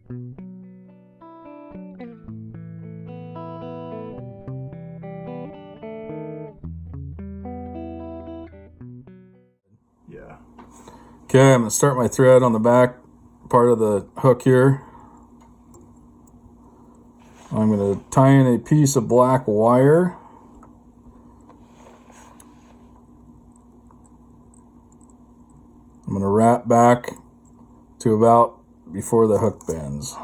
Yeah. Okay, I'm going to start my thread on the back part of the hook here. I'm going to tie in a piece of black wire. I'm going to wrap back to about before the hook bends.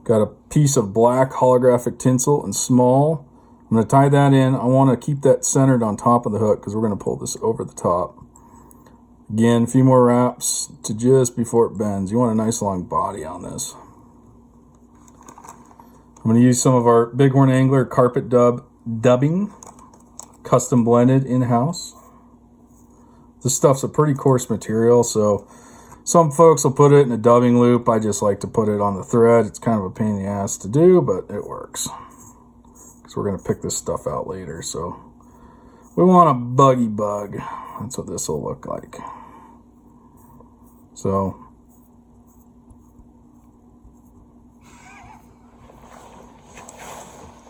Got a piece of black holographic tinsel and small. I'm going to tie that in. I want to keep that centered on top of the hook because we're going to pull this over the top. Again, a few more wraps to just before it bends. You want a nice long body on this. I'm going to use some of our Bighorn Angler carpet dubbing, custom blended in-house. This stuff's a pretty coarse material, so some folks will put it in a dubbing loop. I just like to put it on the thread. It's kind of a pain in the ass to do, but it works. Because we're going to pick this stuff out later, so we want a buggy bug. That's what this will look like. So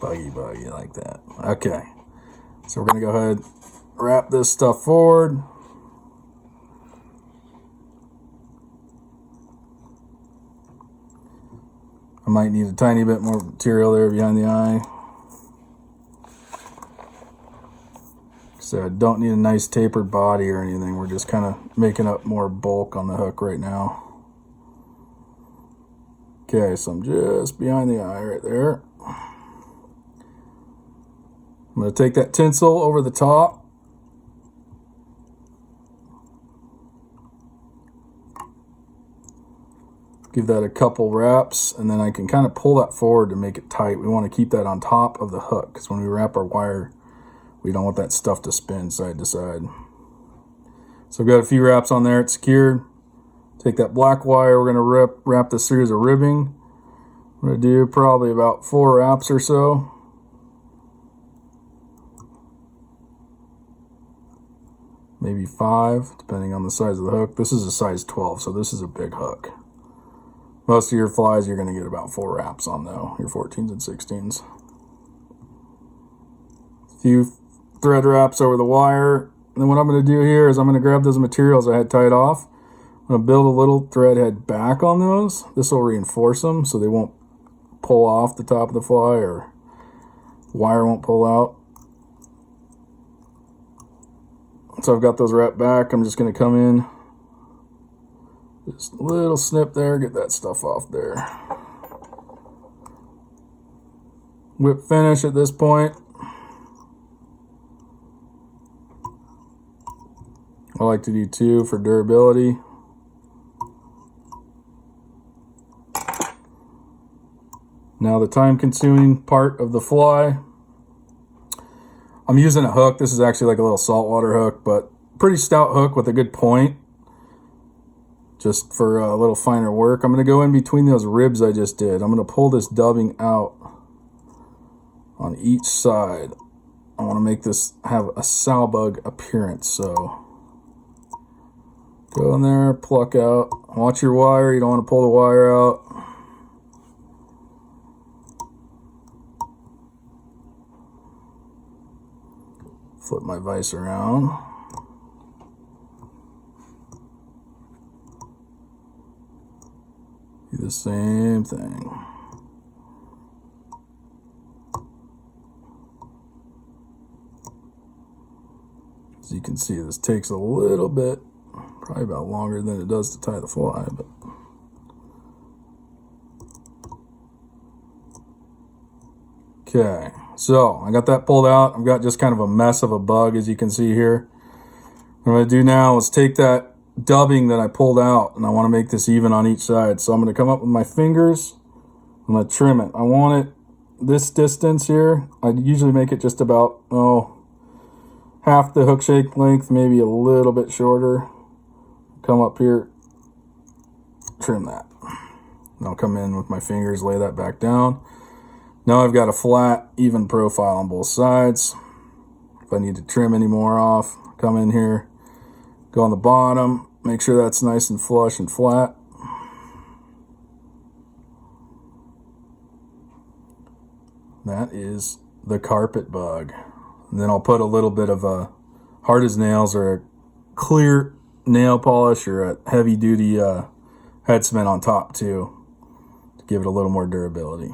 buggy like that. Okay, so we're going to go ahead, wrap this stuff forward. I might need a tiny bit more material there behind the eye. So I don't need a nice tapered body or anything. We're just kind of making up more bulk on the hook right now. Okay, so I'm just behind the eye right there. I'm going to take that tinsel over the top. Give that a couple wraps, and then I can kind of pull that forward to make it tight. We want to keep that on top of the hook because when we wrap our wire, we don't want that stuff to spin side to side. So I've got a few wraps on there. It's secured. Take that black wire. We're going to wrap this series of ribbing. I'm going to do probably about 4 wraps or so. Maybe 5, depending on the size of the hook. This is a size 12, so this is a big hook. Most of your flies, you're going to get about 4 wraps on, though, your 14s and 16s. A few thread wraps over the wire. And then what I'm going to do here is I'm going to grab those materials I had tied off. I'm going to build a little thread head back on those. This will reinforce them so they won't pull off the top of the fly or wire won't pull out. So I've got those wrapped back. I'm just going to come in. Just a little snip there, get that stuff off there. Whip finish at this point. I like to do 2 for durability. Now the time-consuming part of the fly. I'm using a hook. This is actually like a little saltwater hook, but pretty stout hook with a good point. Just for a little finer work. I'm going to go in between those ribs I just did. I'm going to pull this dubbing out on each side. I want to make this have a sow bug appearance. So go in there, pluck out. Watch your wire. You don't want to pull the wire out. Flip my vise around. Do the same thing. As you can see, this takes a little bit, probably about longer than it does to tie the fly, but okay, so I got that pulled out. I've got just kind of a mess of a bug, as you can see here. What I'm going to do now is take that dubbing that I pulled out, and I want to make this even on each side. So I'm going to come up with my fingers. I'm going to trim it. I want it this distance here. I usually make it just about, half the hook shake length, maybe a little bit shorter. Come up here, trim that. And I'll come in with my fingers, lay that back down. Now I've got a flat, even profile on both sides. If I need to trim any more off, come in here, go on the bottom, make sure that's nice and flush and flat. That is the carpet bug. And then I'll put a little bit of a hard as nails or a clear nail polish or a heavy duty head cement on top too, to give it a little more durability.